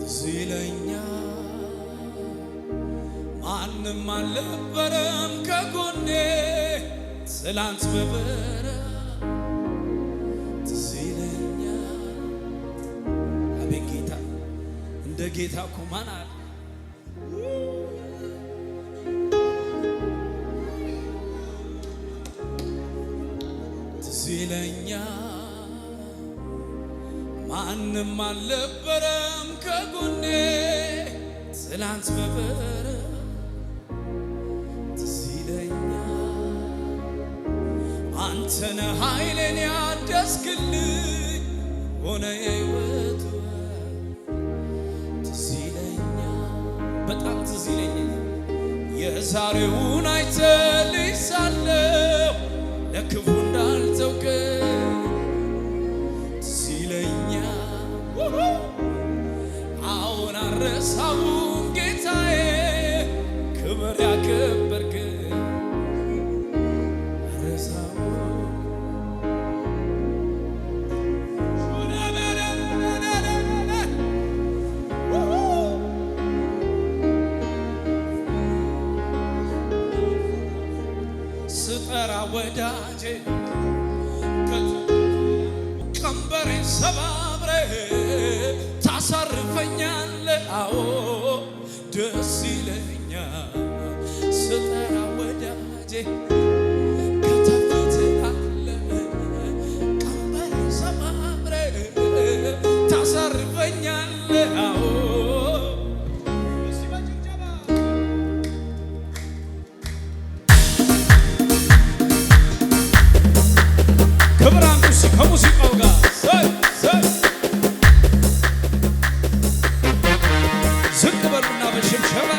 ሲለኛ ማንም አልነበረም ከጎኔ ትላንት በበረ ሲለኛ አቤት ጌታ እንደ ጌታ እኮ ማን አለ? ሲለኛ ማንም አልነበረም ከጎኔ ትላንት በበረ ሲለኛ አንተነ ኃይሌን ያደስክልኝ ሆነ የሕይወት ሲለኛ በጣም ትዝ ይለኛል የዛሬውን አይተልኝ ሳለሁ ለክፉ እንዳልተውከ ሲለኛ አሁን አረሳሁም ጌታዬ ክብር ያከበርክ አረሳሁ ስጠራ ወዳጄ ቀንበሬን ሰባብረህ ታሳርፈኛለህ። አዎ ደስ ይለኛል ስጠራ ወዳጄ ከተፍ ትላለህ። ቀንበሬን ሰባብረህ ታሳርፈኛለህ። አዎ ከሙዚቃው ጋር ዝቅ በሉና በሽብሸባ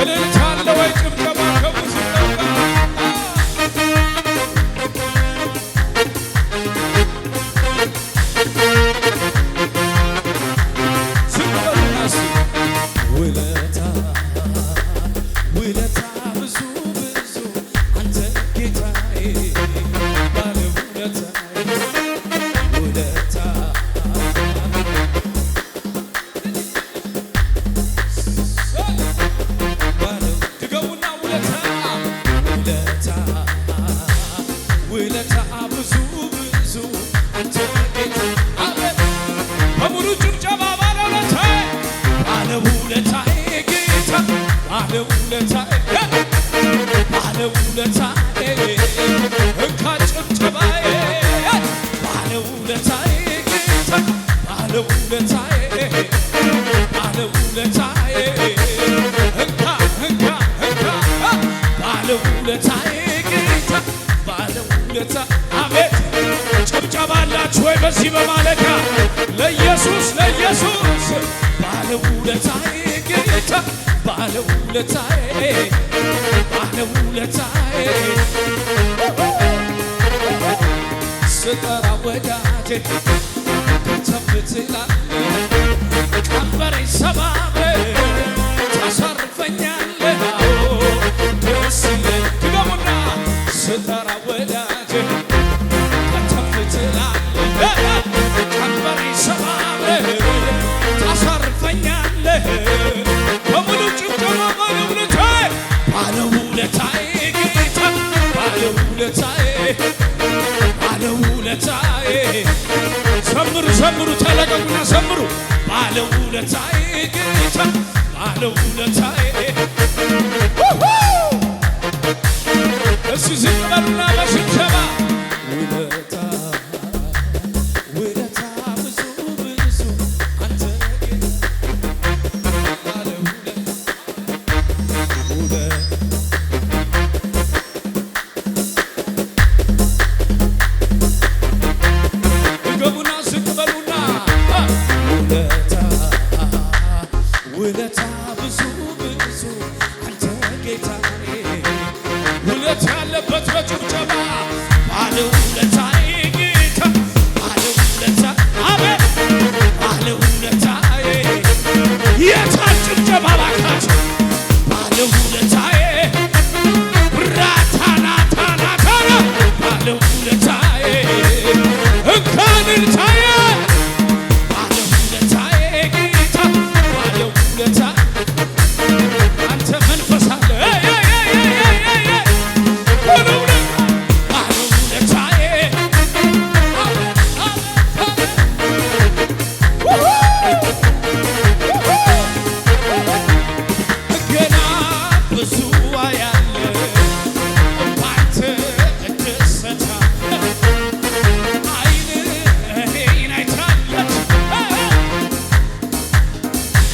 እልልታ አለ ወይ ጭብጨባ ከሙዚቃው ጋር ጭብጨባላችሁ ወይ በዚህ በማለዳ ለኢየሱስ ለኢየሱስ ባለውለታዬ ጌታ ባለውለታዬ ባለውለታዬ ስጠራ ወዳጄ ከተፍ ትላለህ። ቀንበሬን ሰባብረህ ታሳርፈኛለህ። ደስ ይለኛል ድገሙና ስጠራ ወዳጄ ከተፍ ትላለህ። ቀንበሬን ሰባብረህ ታሳርፈኛለህ። በሙሉ ጭብጨባ ባለውለታዬ ባለውለታዬ ጌታ ባለውለታዬ ባለውለታዬ ዘምሩ ዘምሩ ተለቀቁና ዘምሩ ባለውለታዬ ጌታ ባለውለታዬ እስኪ ዝቅ በሉና በሽብሸባ ውለታ ውለታ ብዙ ብዙ አንተ ውለታ ብዙ ብዙ አንተ ጌታዬ ውለታ ያለበት በጭብጨባ ባለውለታዬ ጌታ ባለውለታ አቤት ባለውለታዬ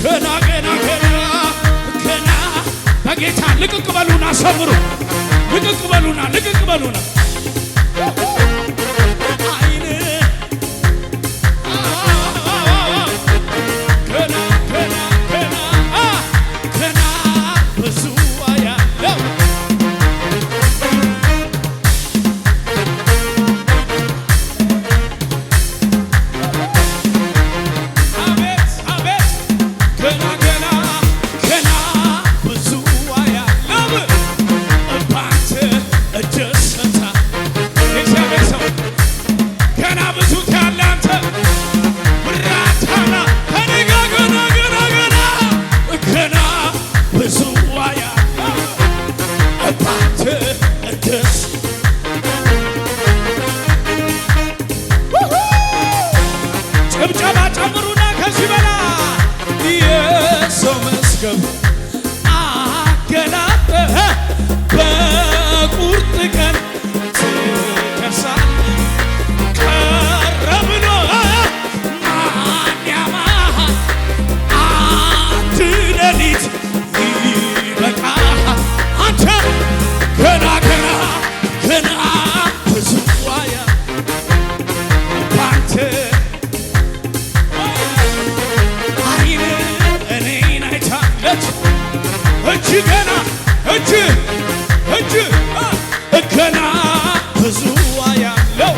ገና ገና ገና ገና በጌታ ልቅቅ በሉና ሰምሩ ልቅቅ በሉና ልቅቅ በሉና ጭብጨባ ጨምሩና ከዚህ በላ የሰው መስገብ አገላጠህ በቁርጥ ቀን ትደርሳለህ ቀረ ብሎ ማን ያማሃል አንድ ሌሊት ይበቃሃል አንተ ገና ገና ገና ብዙ ዋያ ባንተ እጅ ገና እጅ ገና ብዙ ያለው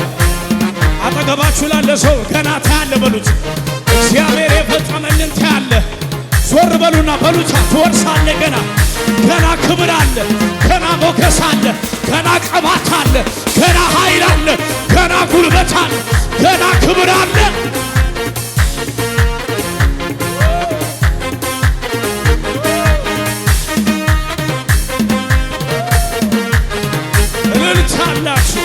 አጠገባችሁ ላለ ሰው ገና ታያለ በሉት። እግዚአብሔር የፈጸመልን ታያለ። ዞር በሉና በሉታ ትወርሳለ። ገና ገና ክብር አለ። ገና ሞገስ አለ። ገና ቅባት አለ። ገና ኃይል አለ። ገና ጉልበት አለ። ገና ክብር አለ። እልልታላችሁ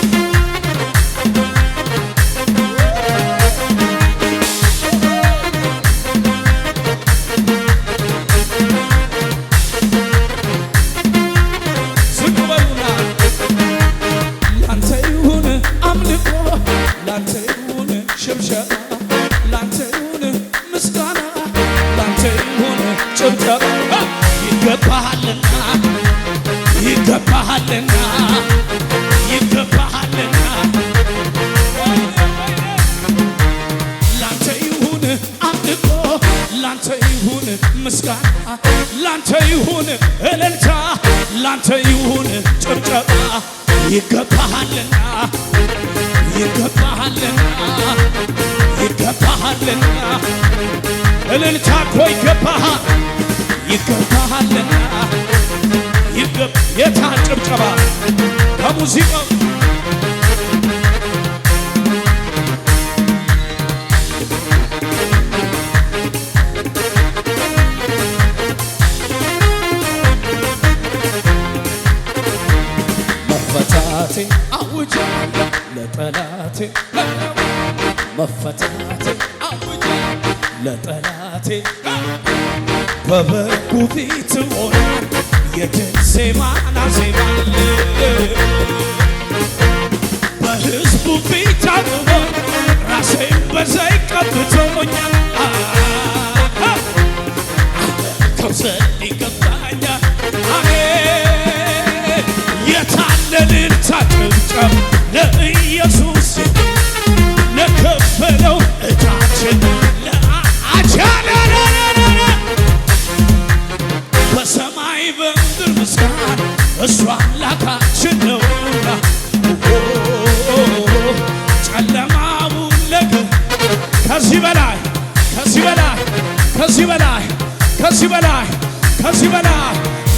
ዝቅ በሉና ላንተ ይሁን አምልኮ ላንተ ይሁን ሽብሸባ ላንተ ይሁን ምስጋና ላንተ ይሁን ጭብጨባ ይገባሃልና ይገባሃልና ይገባሃልና ላንተ ይሁን አምልኮ ላንተ ይሁን ምስጋና ላንተ ይሁን እልልታ ላንተ ይሁን ጭብጨባ ይገባሃልና ይገባሃልና ይገባሃልና እልልታ እኮ ይገባሃል ይገባሃልና የታን ጭብጨባ ከሙዚቃው መፈታቴ አውጃለሁ ለጠላቴ መፈታቴ አውጃለሁ ለጠላቴ በበጉ ፊት ሆነ የድል ዜማን አዜማለሁ በሕዝቡ ፊት አቁሞ ራሴን በዘይት ቀብቶኛል ከውሰድ ይገባኛል አሜን የታለልን ታጭብጨብ ለኢየሱስ ለከፈለው ዕዳችን በሰማይ በምድር ምስጋና እሱ አምላካችን ነውና ጨለማውን ለቀ ከዚህ በላይ ከዚህ በላይ ከዚህ በላይ ከዚህ በላይ ከዚህ በላይ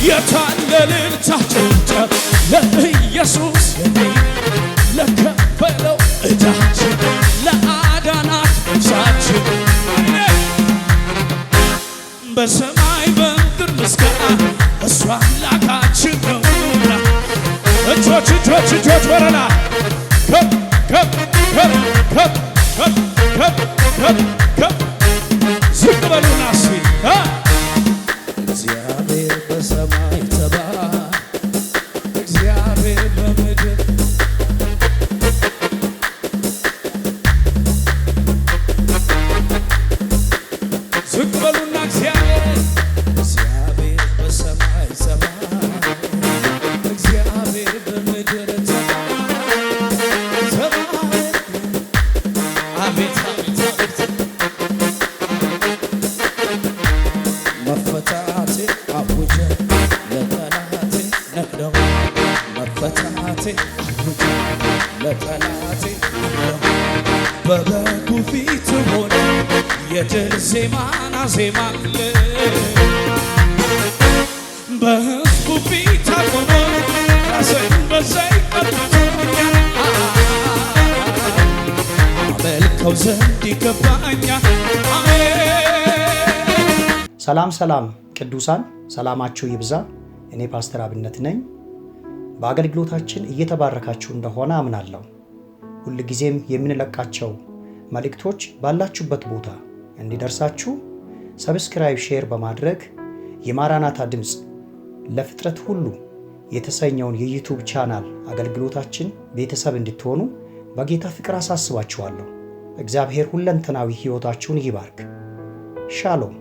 የታለ እልልታ ጭብጨባ ለኢየሱስ ለከፈለው ዕዳችን ለአዳናት ነፍሳችን በሰማይ በምድር ምስጋና እሱ አምላካችን ነውና እጆች እጆች እጆች ወረላ ከፍ ከፍ ከፍ ከፍ ከፍ ከፍ ከፍ ከፍ ዝቅ በሉና እስኪ እግዚአብሔር በሰማይ ተባረክ እግዚአብሔር በምድር ዝቅ በሉና እግዚአብሔር ዜማን አዜማለሁ በሕዝቡ ፊት አቆሞ ራሴን በዘይት ቀብቶኛል አመልከው ዘንድ ይገባኛል። ሰላም ሰላም ቅዱሳን ሰላማችሁ ይብዛ። እኔ ፓስተር አብነት ነኝ። በአገልግሎታችን እየተባረካችሁ እንደሆነ አምናለሁ። ሁል ጊዜም የምንለቃቸው መልእክቶች ባላችሁበት ቦታ እንዲደርሳችሁ ሰብስክራይብ፣ ሼር በማድረግ የማራናታ ድምፅ ለፍጥረት ሁሉ የተሰኘውን የዩቲዩብ ቻናል አገልግሎታችን ቤተሰብ እንድትሆኑ በጌታ ፍቅር አሳስባችኋለሁ። እግዚአብሔር ሁለንተናዊ ሕይወታችሁን ይባርክ። ሻሎም